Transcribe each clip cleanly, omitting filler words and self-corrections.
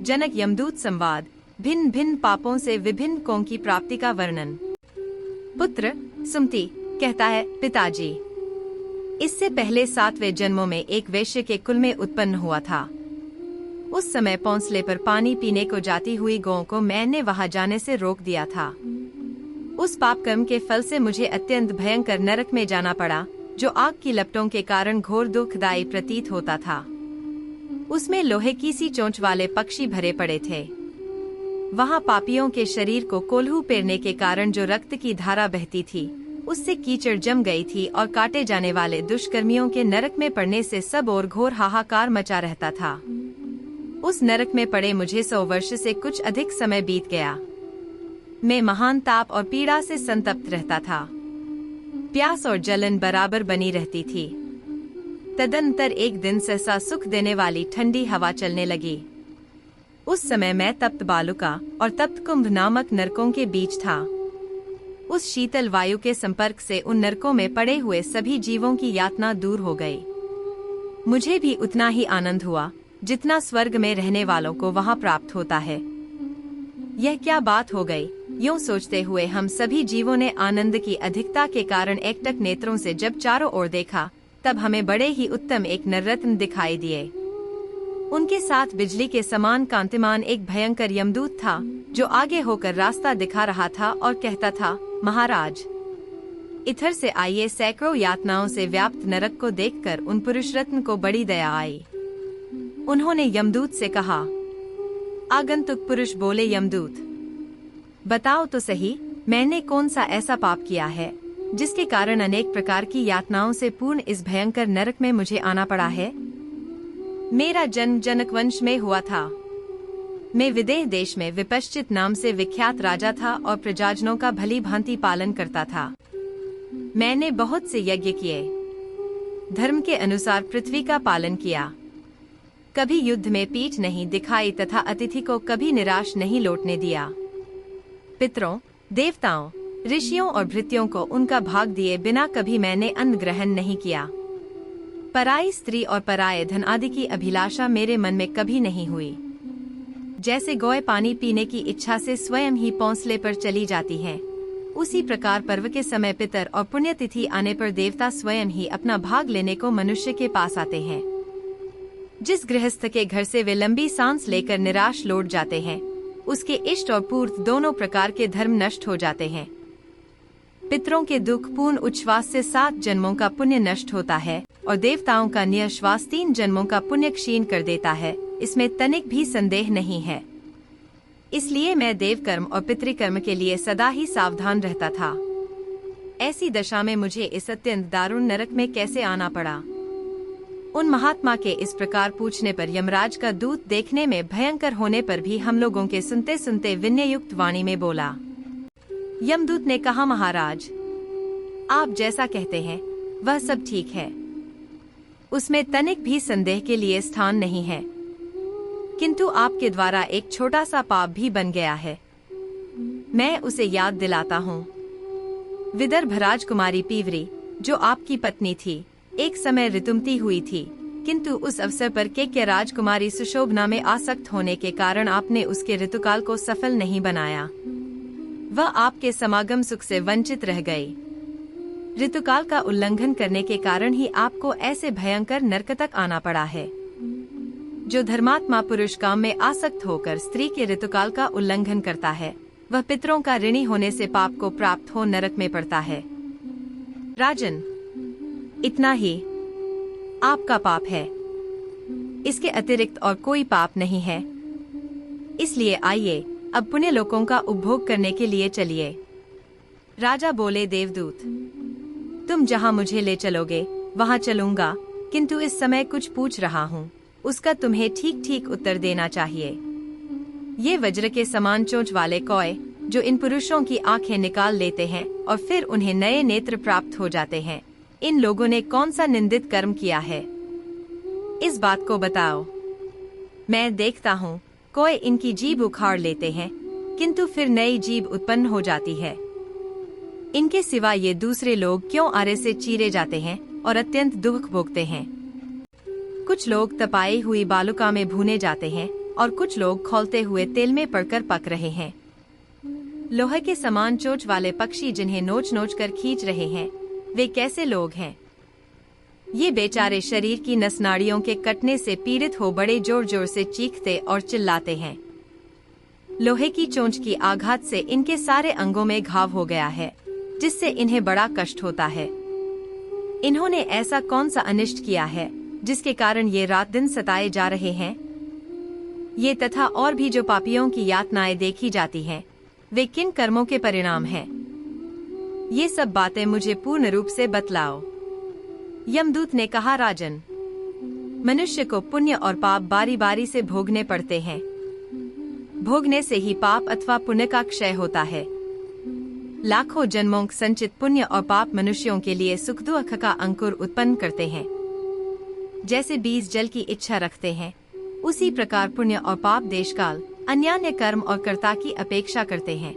जनक यमदूत संवाद, भिन्न भिन्न पापों से विभिन्न कों की प्राप्ति का वर्णन। पुत्र सुमति कहता है, पिताजी, इससे पहले 7वें जन्मों में एक वैश्य के कुल में उत्पन्न हुआ था। उस समय पौंसले पर पानी पीने को जाती हुई गौं को मैंने वहां जाने से रोक दिया था। उस पाप कर्म के फल से मुझे अत्यंत भयंकर नरक में जाना पड़ा, जो आग की लपटों के कारण घोर दुखदायी प्रतीत होता था। उसमें लोहे की सी चोंच वाले पक्षी भरे पड़े थे। वहां पापियों के शरीर को कोल्हू पेरने के कारण जो रक्त की धारा बहती थी, उससे कीचड़ जम गई थी और काटे जाने वाले दुष्कर्मियों के नरक में पड़ने से सब और घोर हाहाकार मचा रहता था। उस नरक में पड़े मुझे 100 वर्ष से कुछ अधिक समय बीत गया। मैं महान ताप और पीड़ा से संतप्त रहता था। प्यास और जलन बराबर बनी रहती थी। तदनंतर एक दिन सहसा सुख देने वाली ठंडी हवा चलने लगी। उस समय मैं तप्त बालुका और तप्त कुंभ नामक नरकों के बीच था। उस शीतल वायु के संपर्क से उन नरकों में पड़े हुए सभी जीवों की यातना दूर हो गई। मुझे भी उतना ही आनंद हुआ जितना स्वर्ग में रहने वालों को वहां प्राप्त होता है। यह क्या बात हो गई? यूं सोचते हुए हम सभी जीवों ने आनंद की अधिकता के कारण एकटक नेत्रों से जब चारों ओर देखा, तब हमें बड़े ही उत्तम एक नररत्न दिखाई दिए। उनके साथ बिजली के समान कांतिमान एक भयंकर यमदूत था, जो आगे होकर रास्ता दिखा रहा था और कहता था, महाराज, इधर से आइए। सैकड़ों यातनाओं से व्याप्त नरक को देखकर उन पुरुष रत्न को बड़ी दया आई। उन्होंने यमदूत से कहा। आगंतुक पुरुष बोले, यमदूत, बताओ तो सही, मैंने कौन सा ऐसा पाप किया है जिसके कारण अनेक प्रकार की यातनाओं से पूर्ण इस भयंकर नरक में मुझे आना पड़ा है? मेरा जन्म जनक वंश में हुआ था। मैं विदेह देश में विपश्चित नाम से विख्यात राजा था और प्रजाजनों का भली भांति पालन करता था। मैंने बहुत से यज्ञ किए, धर्म के अनुसार पृथ्वी का पालन किया, कभी युद्ध में पीठ नहीं दिखाई तथा अतिथि को कभी निराश नहीं लौटने दिया। पितरों, देवताओं, ऋषियों और भृत्यों को उनका भाग दिए बिना कभी मैंने अन्न ग्रहण नहीं किया। पराई स्त्री और पराये धन आदि की अभिलाषा मेरे मन में कभी नहीं हुई। जैसे गौएं पानी पीने की इच्छा से स्वयं ही पौंसले पर चली जाती हैं, उसी प्रकार पर्व के समय पितर और पुण्यतिथि आने पर देवता स्वयं ही अपना भाग लेने को मनुष्य के पास आते हैं। जिस गृहस्थ के घर से वे लंबी सांस लेकर निराश लौट जाते हैं, उसके इष्ट और पूर्त दोनों प्रकार के धर्म नष्ट हो जाते हैं। पितरों के दुख पूर्ण उच्छ्वास से 7 जन्मों का पुण्य नष्ट होता है और देवताओं का निःश्वास 3 जन्मों का पुण्य क्षीण कर देता है, इसमें तनिक भी संदेह नहीं है। इसलिए मैं देवकर्म और पितृकर्म के लिए सदा ही सावधान रहता था। ऐसी दशा में मुझे इस अत्यंत दारुण नरक में कैसे आना पड़ा? उन महात्मा के इस प्रकार पूछने पर यमराज का दूत देखने में भयंकर होने पर भी हम लोगों के सुनते सुनते विनययुक्त वाणी में बोला। यमदूत ने कहा, महाराज, आप जैसा कहते हैं वह सब ठीक है, उसमें तनिक भी संदेह के लिए स्थान नहीं है, किंतु आपके द्वारा एक छोटा सा पाप भी बन गया है। मैं उसे याद दिलाता हूँ। विदर्भ राजकुमारी पीवरी, जो आपकी पत्नी थी, एक समय ऋतुमती हुई थी, किंतु उस अवसर पर के राजकुमारी सुशोभना में आसक्त होने के कारण आपने उसके ऋतुकाल को सफल नहीं बनाया। वह आपके समागम सुख से वंचित रह गई। ऋतुकाल का उल्लंघन करने के कारण ही आपको ऐसे भयंकर नरक तक आना पड़ा है। जो धर्मात्मा पुरुष काम में आसक्त होकर स्त्री के ऋतुकाल का उल्लंघन करता है, वह पितरों का ऋणी होने से पाप को प्राप्त हो नरक में पड़ता है। राजन, इतना ही आपका पाप है, इसके अतिरिक्त और कोई पाप नहीं है। इसलिए आइए अब पुण्य लोकों का उपभोग करने के लिए चलिए। राजा बोले, देवदूत, तुम जहाँ मुझे ले चलोगे वहाँ चलूंगा, किंतु इस समय कुछ पूछ रहा हूँ, उसका तुम्हें ठीक ठीक उत्तर देना चाहिए। ये वज्र के समान चोंच वाले कौए, जो इन पुरुषों की आंखें निकाल लेते हैं और फिर उन्हें नए नेत्र प्राप्त हो जाते हैं, इन लोगों ने कौन सा निंदित कर्म किया है? इस बात को बताओ। मैं देखता हूँ कौए इनकी जीभ उखाड़ लेते हैं, किंतु फिर नई जीभ उत्पन्न हो जाती है। इनके सिवा ये दूसरे लोग क्यों आरे से चीरे जाते हैं और अत्यंत दुख भोगते हैं? कुछ लोग तपाई हुई बालुका में भूने जाते हैं और कुछ लोग खौलते हुए तेल में पड़कर पक रहे हैं। लोहे के समान चोंच वाले पक्षी जिन्हें नोच नोच कर खींच रहे हैं, वे कैसे लोग हैं? ये बेचारे शरीर की नस नाड़ियों के कटने से पीड़ित हो बड़े जोर जोर से चीखते और चिल्लाते हैं। लोहे की चोंच की आघात से इनके सारे अंगों में घाव हो गया है, जिससे इन्हें बड़ा कष्ट होता है। इन्होंने ऐसा कौन सा अनिष्ट किया है जिसके कारण ये रात दिन सताए जा रहे हैं? ये तथा और भी जो पापियों की यातनाएं देखी जाती हैं, वे किन कर्मों के परिणाम हैं? ये सब बातें मुझे पूर्ण रूप से बतलाओ। यमदूत ने कहा, राजन, मनुष्य को पुण्य और पाप बारी बारी से भोगने पड़ते हैं। भोगने से ही पाप अथवा पुण्य का क्षय होता है। लाखों जन्मों संचित पुण्य और पाप मनुष्यों के लिए सुख दुख का अंकुर उत्पन्न करते हैं। जैसे बीज जल की इच्छा रखते हैं, उसी प्रकार पुण्य और पाप देशकाल, अन्यान्य कर्म और कर्ता की अपेक्षा करते हैं।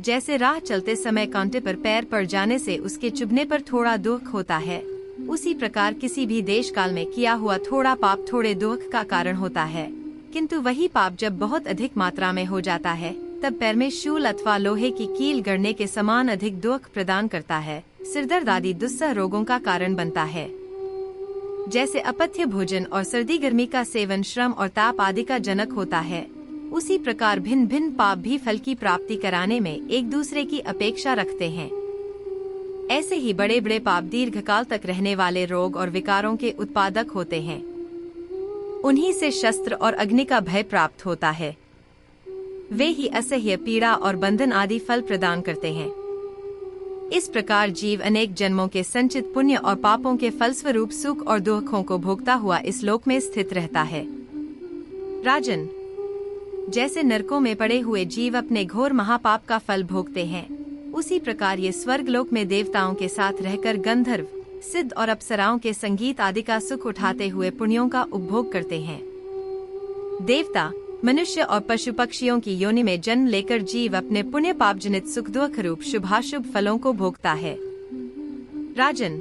जैसे राह चलते समय कांटे पर पैर पड़ जाने से उसके चुभने पर थोड़ा दुख होता है, उसी प्रकार किसी भी देश काल में किया हुआ थोड़ा पाप थोड़े दुख का कारण होता है। किंतु वही पाप जब बहुत अधिक मात्रा में हो जाता है, तब पैर में शूल अथवा लोहे की कील गड़ने के समान अधिक दुख प्रदान करता है, सिरदर्द आदि दुस्सह रोगों का कारण बनता है। जैसे अपथ्य भोजन और सर्दी गर्मी का सेवन श्रम और ताप आदि का जनक होता है, उसी प्रकार भिन्न भिन्न पाप भी फल की प्राप्ति कराने में एक दूसरे की अपेक्षा रखते हैं। ऐसे ही बड़े बड़े पाप दीर्घकाल तक रहने वाले रोग और विकारों के उत्पादक होते हैं। उन्हीं से शस्त्र और अग्नि का भय प्राप्त होता है। वे ही असह्य पीड़ा और बंधन आदि फल प्रदान करते हैं। इस प्रकार जीव अनेक जन्मों के संचित पुण्य और पापों के फलस्वरूप सुख और दुखों को भोगता हुआ इस लोक में स्थित रहता है। राजन, जैसे नरकों में पड़े हुए जीव अपने घोर महापाप का फल भोगते हैं, उसी प्रकार ये स्वर्ग लोक में देवताओं के साथ रहकर गंधर्व, सिद्ध और अप्सराओं के संगीत आदि का सुख उठाते हुए पुण्यों का उपभोग करते हैं। देवता, मनुष्य और पशु पक्षियों की योनि में जन्म लेकर जीव अपने पुण्य पाप जनित सुख दुख रूप शुभाशुभ फलों को भोगता है। राजन,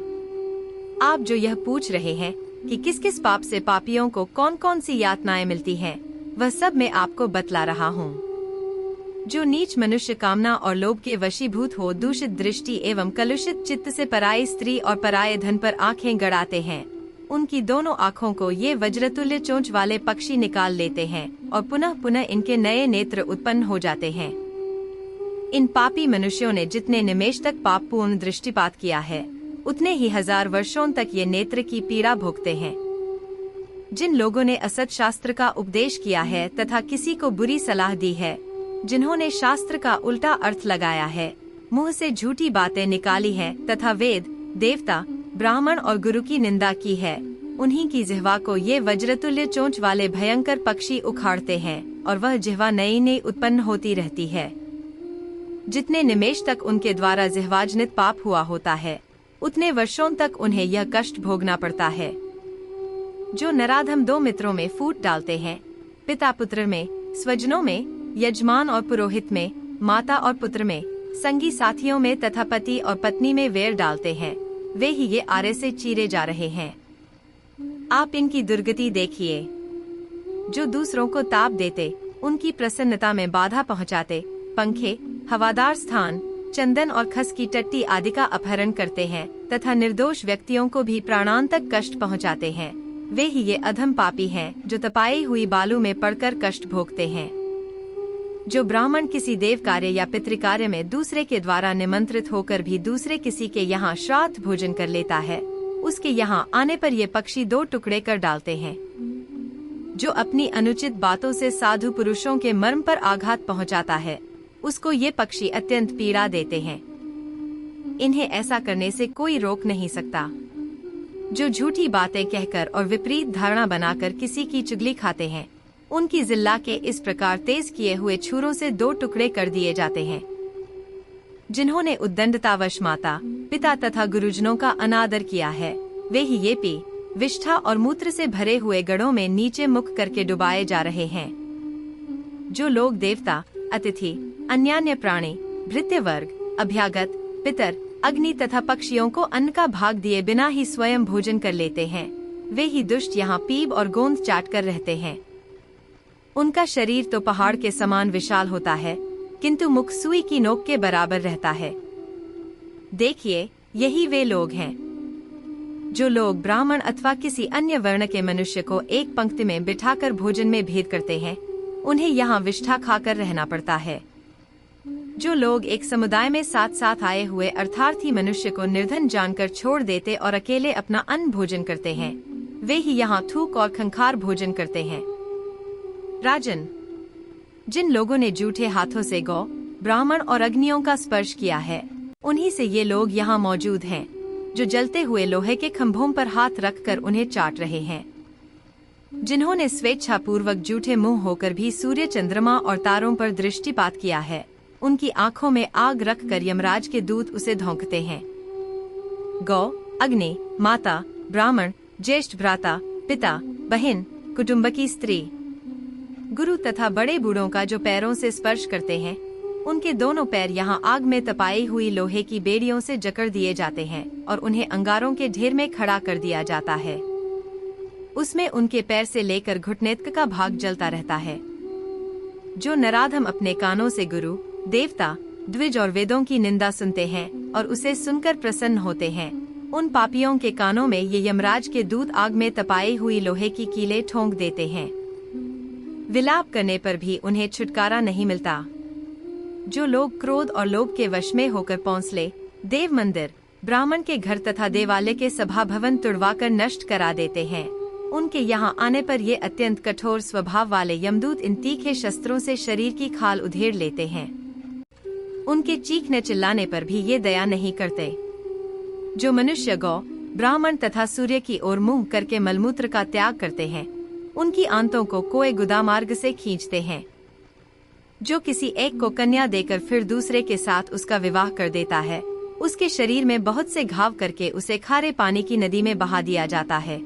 आप जो यह पूछ रहे हैं कि किस किस पाप से पापियों को कौन कौन सी यातनाएं मिलती हैं, वह सब मैं आपको बतला रहा हूँ। जो नीच मनुष्य कामना और लोभ के वशीभूत हो, दूषित दृष्टि एवं कलुषित चित्त से पराई स्त्री और पराये धन पर आंखें गड़ाते हैं, उनकी दोनों आँखों को ये वज्रतुल्य चोंच वाले पक्षी निकाल लेते हैं और पुनः पुनः इनके नए नेत्र उत्पन्न हो जाते हैं। इन पापी मनुष्यों ने जितने निमेष तक पाप पूर्ण दृष्टिपात किया है, उतने ही 1000 वर्षों तक ये नेत्र की पीड़ा भोगते हैं। जिन लोगों ने असत शास्त्र का उपदेश किया है तथा किसी को बुरी सलाह दी है, जिन्होंने शास्त्र का उल्टा अर्थ लगाया है, मुंह से झूठी बातें निकाली है तथा वेद, देवता, ब्राह्मण और गुरु की निंदा की है, उन्हीं की जिह्वा को ये वज्रतुल्य चोंच वाले भयंकर पक्षी उखाड़ते हैं और वह जिह्वा नई नई उत्पन्न होती रहती है। जितने निमेष तक उनके द्वारा जिह्वाजनित पाप हुआ होता है, उतने वर्षों तक उन्हें यह कष्ट भोगना पड़ता है। जो नराधम 2 मित्रों में फूट डालते हैं, पिता पुत्र में, स्वजनों में, यजमान और पुरोहित में, माता और पुत्र में, संगी साथियों में तथा पति और पत्नी में वैर डालते हैं, वे ही ये आरे से चीरे जा रहे हैं। आप इनकी दुर्गति देखिए। जो दूसरों को ताप देते, उनकी प्रसन्नता में बाधा पहुंचाते, पंखे, हवादार स्थान, चंदन और खस की टट्टी आदि का अपहरण करते हैं तथा निर्दोष व्यक्तियों को भी प्राणांतक कष्ट पहुंचाते हैं, वे ही ये अधम पापी हैं जो तपाई हुई बालू में पड़कर कष्ट भोगते हैं। जो ब्राह्मण किसी देव कार्य या पितृकार्य में दूसरे के द्वारा निमंत्रित होकर भी दूसरे किसी के यहाँ श्राद्ध भोजन कर लेता है, उसके यहाँ आने पर ये पक्षी 2 टुकड़े कर डालते हैं। जो अपनी अनुचित बातों से साधु पुरुषों के मर्म पर आघात पहुँचाता है, उसको ये पक्षी अत्यंत पीड़ा देते हैं। इन्हें ऐसा करने से कोई रोक नहीं सकता। जो झूठी बातें कहकर और विपरीत धारणा बनाकर किसी की चुगली खाते हैं, उनकी जिल्ला के इस प्रकार तेज किए हुए छुरों से 2 टुकड़े कर दिए जाते हैं। जिन्होंने उद्दंडतावश माता, पिता तथा गुरुजनों का अनादर किया है, वे ही ये पी, विष्ठा और मूत्र से भरे हुए गढ़ों में नीचे मुख करके डुबाए जा रहे हैं। जो लोग देवता, अतिथि, अन्यान्य प्राणी, भृत्य वर्ग, अभ्यागत, पितर, अग्नि तथा पक्षियों को अन्न का भाग दिए बिना ही स्वयं भोजन कर लेते हैं, वे ही दुष्ट यहाँ पीप और गोंद चाट कर रहते हैं। उनका शरीर तो पहाड़ के समान विशाल होता है, किंतु मुख सुई की नोक के बराबर रहता है। देखिए, यही वे लोग हैं। जो लोग ब्राह्मण अथवा किसी अन्य वर्ण के मनुष्य को एक पंक्ति में बिठाकर भोजन में भेद करते हैं, उन्हें यहाँ विष्ठा खाकर रहना पड़ता है। जो लोग एक समुदाय में साथ साथ आए हुए अर्थार्थी मनुष्य को निर्धन जानकर छोड़ देते और अकेले अपना अन्न भोजन करते हैं, वे ही यहाँ थूक और खंखार भोजन करते हैं। राजन, जिन लोगों ने जूठे हाथों से गौ, ब्राह्मण और अग्नियों का स्पर्श किया है, उन्हीं से ये लोग यहाँ मौजूद हैं, जो जलते हुए लोहे के खंभों पर हाथ रखकर उन्हें चाट रहे हैं। जिन्होंने स्वेच्छापूर्वक जूठे मुंह होकर भी सूर्य, चंद्रमा और तारों पर दृष्टिपात किया है, उनकी आंखों में आग रखकर यमराज के दूत उसे धौंकते हैं। गौ, अग्नि, माता, ब्राह्मण, ज्येष्ठ भ्राता, पिता, बहन, कुटुंबकी स्त्री, गुरु तथा बड़े बूढ़ों का जो पैरों से स्पर्श करते हैं, उनके दोनों पैर यहाँ आग में तपाई हुई लोहे की बेड़ियों से जकड़ दिए जाते हैं और उन्हें अंगारों के ढेर में खड़ा कर दिया जाता है। उसमें उनके पैर से लेकर घुटने तक का भाग जलता रहता है। जो नराधम अपने कानों से गुरु, देवता, द्विज और वेदों की निंदा सुनते हैं और उसे सुनकर प्रसन्न होते हैं, उन पापियों के कानों में ये यमराज के दूत आग में तपाई हुई लोहे की कीलें ठोंक देते हैं। विलाप करने पर भी उन्हें छुटकारा नहीं मिलता। जो लोग क्रोध और लोभ के वश में होकर पौंसले, देव मंदिर, ब्राह्मण के घर तथा देवालय के सभा भवन तुड़वाकर नष्ट करा देते हैं, उनके यहाँ आने पर ये अत्यंत कठोर स्वभाव वाले यमदूत इन तीखे शस्त्रों से शरीर की खाल उधेड़ लेते हैं। उनके चीखने चिल्लाने पर भी ये दया नहीं करते। जो मनुष्य गौ, ब्राह्मण तथा सूर्य की ओर मुंह करके मलमूत्र का त्याग करते हैं, उनकी आंतों को कोए गुदा मार्ग से खींचते हैं। जो किसी एक को कन्या देकर फिर दूसरे के साथ उसका विवाह कर देता है, उसके शरीर में बहुत से घाव करके उसे खारे पानी की नदी में बहा दिया जाता है।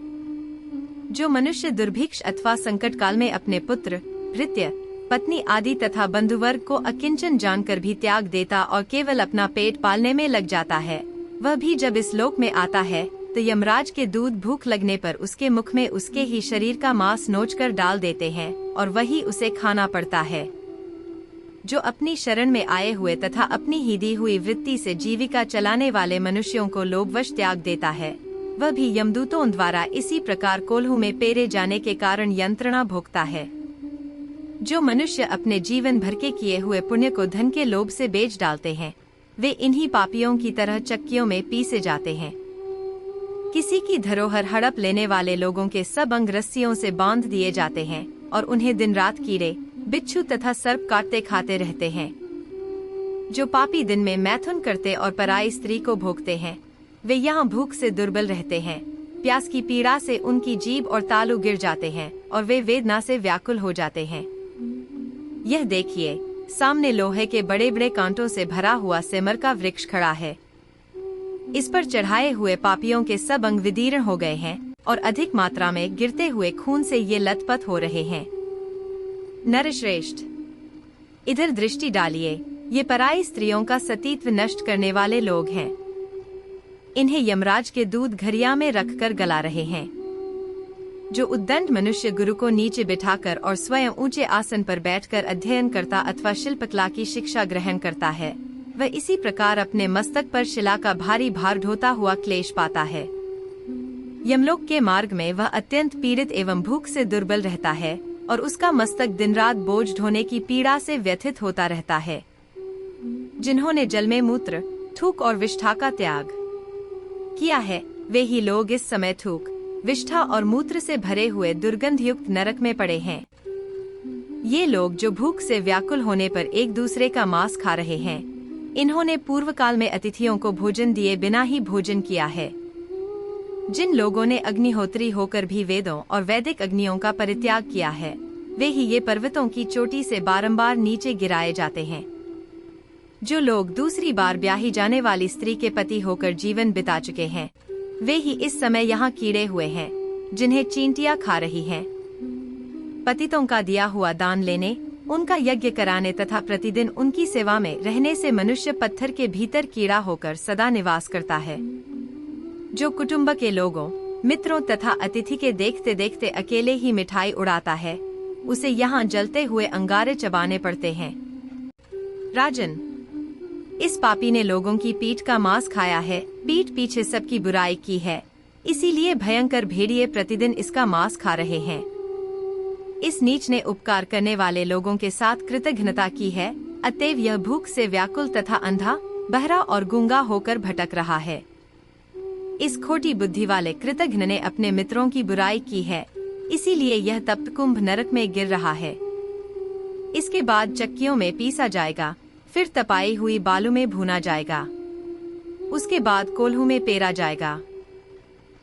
जो मनुष्य दुर्भिक्ष अथवा संकट काल में अपने पुत्र, भृत्य, पत्नी आदि तथा बंधुवर्ग को अकिंचन जानकर भी त्याग देता और केवल अपना पेट पालने में लग जाता है, वह भी जब इस लोक में आता है तो यमराज के दूत भूख लगने पर उसके मुख में उसके ही शरीर का मांस नोचकर डाल देते हैं और वही उसे खाना पड़ता है। जो अपनी शरण में आए हुए तथा अपनी ही दी हुई वृत्ति से जीविका चलाने वाले मनुष्यों को लोभवश त्याग देता है, वह भी यमदूतों द्वारा इसी प्रकार कोल्हू में पेरे जाने के कारण यंत्रणा भोगता है। जो मनुष्य अपने जीवन भर के किए हुए पुण्य को धन के लोभ से बेच डालते हैं, वे इन्हीं पापियों की तरह चक्कियों में पीसे जाते हैं। किसी की धरोहर हड़प लेने वाले लोगों के सब अंग रस्सियों से बांध दिए जाते हैं और उन्हें दिन रात कीड़े, बिच्छू तथा सर्प काटते खाते रहते हैं। जो पापी दिन में मैथुन करते और पराई स्त्री को भोगते हैं, वे यहाँ भूख से दुर्बल रहते हैं, प्यास की पीड़ा से उनकी जीभ और तालू गिर जाते हैं और वे वेदना से व्याकुल हो जाते हैं। यह देखिए, सामने लोहे के बड़े बड़े कांटों से भरा हुआ सेमर का वृक्ष खड़ा है। इस पर चढ़ाए हुए पापियों के सब अंग विदीर्ण हो गए हैं और अधिक मात्रा में गिरते हुए खून से ये लथपथ हो रहे हैं। नरश्रेष्ठ, इधर दृष्टि डालिए, ये पराई स्त्रियों का सतीत्व नष्ट करने वाले लोग हैं। इन्हें यमराज के दूत घरिया में रखकर गला रहे हैं। जो उद्दंड मनुष्य गुरु को नीचे बिठाकर और स्वयं ऊंचे आसन पर बैठकर अध्ययन करता अथवा शिल्पकला की शिक्षा ग्रहण करता है, वह इसी प्रकार अपने मस्तक पर शिला का भारी भार ढोता हुआ क्लेश पाता है। यमलोक के मार्ग में वह अत्यंत पीड़ित एवं भूख से दुर्बल रहता है और उसका मस्तक दिन रात बोझ ढोने की पीड़ा से व्यथित होता रहता है। जिन्होंने जल में मूत्र, थूक और विष्ठा का त्याग किया है, वे ही लोग इस समय थूक, विष्ठा और मूत्र से भरे हुए दुर्गंध युक्त नरक में पड़े हैं। ये लोग जो भूख से व्याकुल होने पर एक दूसरे का मांस खा रहे हैं, इन्होंने पूर्व काल में अतिथियों को भोजन दिए बिना ही भोजन किया है। जिन लोगों ने अग्निहोत्री होकर भी वेदों और वैदिक अग्नियों का परित्याग किया है, वे ही ये पर्वतों की चोटी से बारंबार नीचे गिराए जाते हैं। जो लोग दूसरी बार ब्याही जाने वाली स्त्री के पति होकर जीवन बिता चुके हैं, वे ही इस समय यहाँ कीड़े हुए हैं, जिन्हें चींटियां खा रही हैं। पतितों का दिया हुआ दान लेने, उनका यज्ञ कराने तथा प्रतिदिन उनकी सेवा में रहने से मनुष्य पत्थर के भीतर कीड़ा होकर सदा निवास करता है। जो कुटुंब के लोगों, मित्रों तथा अतिथि के देखते देखते अकेले ही मिठाई उड़ाता है, उसे यहाँ जलते हुए अंगारे चबाने पड़ते हैं। राजन, इस पापी ने लोगों की पीठ का मांस खाया है, पीठ पीछे सबकी बुराई की है, इसीलिए भयंकर भेड़िए प्रतिदिन इसका मांस खा रहे हैं। इस नीच ने उपकार करने वाले लोगों के साथ कृतघ्नता की है, अतएव यह भूख से व्याकुल तथा अंधा, बहरा और गूंगा होकर भटक रहा है। इस खोटी बुद्धि वाले कृतघ्न ने अपने मित्रों की बुराई की है, इसीलिए यह तप्त कुंभ नरक में गिर रहा है। इसके बाद चक्कियों में पीसा जाएगा, फिर तपाई हुई बालू में भूना जाएगा, उसके बाद कोल्हू में पेरा जाएगा।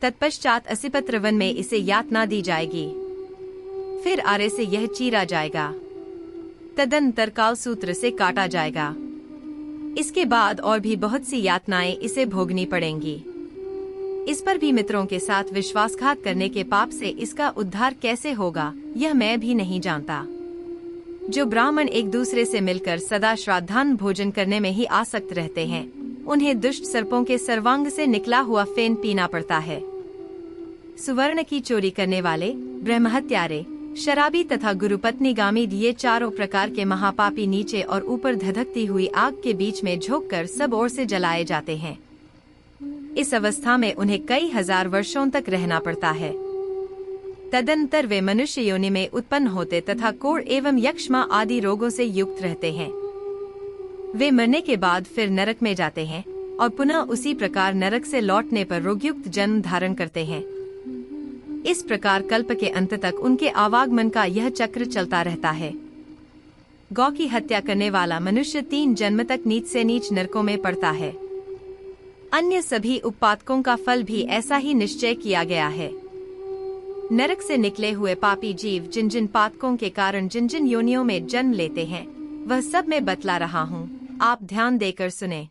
तत्पश्चात असिपत्र वन में इसे यातना दी जाएगी, फिर आरे से यह चीरा जाएगा, तदनंतर कालसूत्र से काटा जाएगा। इसके बाद और भी बहुत सी यातनाएं इसे भोगनी पड़ेंगी। इस पर भी मित्रों के साथ विश्वासघात करने के पाप से इसका उद्धार कैसे होगा, यह मैं भी नहीं जानता। जो ब्राह्मण एक दूसरे से मिलकर सदा श्राद्धान्न भोजन करने में ही आसक्त रहते हैं, उन्हें दुष्ट सर्पों के सर्वांग से निकला हुआ फेन पीना पड़ता है। सुवर्ण की चोरी करने वाले, ब्रह्महत्यारे, शराबी तथा गुरुपत्नीगामी ये चारों प्रकार के महापापी नीचे और ऊपर धधकती हुई आग के बीच में झोंककर सब ओर से जलाए जाते हैं। इस अवस्था में उन्हें कई हजार वर्षों तक रहना पड़ता है। तदंतर वे मनुष्य योनि में उत्पन्न होते तथा कोढ़ एवं यक्ष्मा आदि रोगों से युक्त रहते हैं। वे मरने के बाद फिर नरक में जाते हैं और पुनः उसी प्रकार नरक से लौटने पर रोगयुक्त जन्म धारण करते हैं। इस प्रकार कल्प के अंत तक उनके आवागमन का यह चक्र चलता रहता है। गौ की हत्या करने वाला मनुष्य 3 जन्म तक नीच से नीच नरकों में पड़ता है। अन्य सभी उपपातकों का फल भी ऐसा ही निश्चय किया गया है। नरक से निकले हुए पापी जीव जिन जिन पातकों के कारण जिन जिन योनियों में जन्म लेते हैं, वह सब मैं बतला रहा हूँ, आप ध्यान देकर सुने।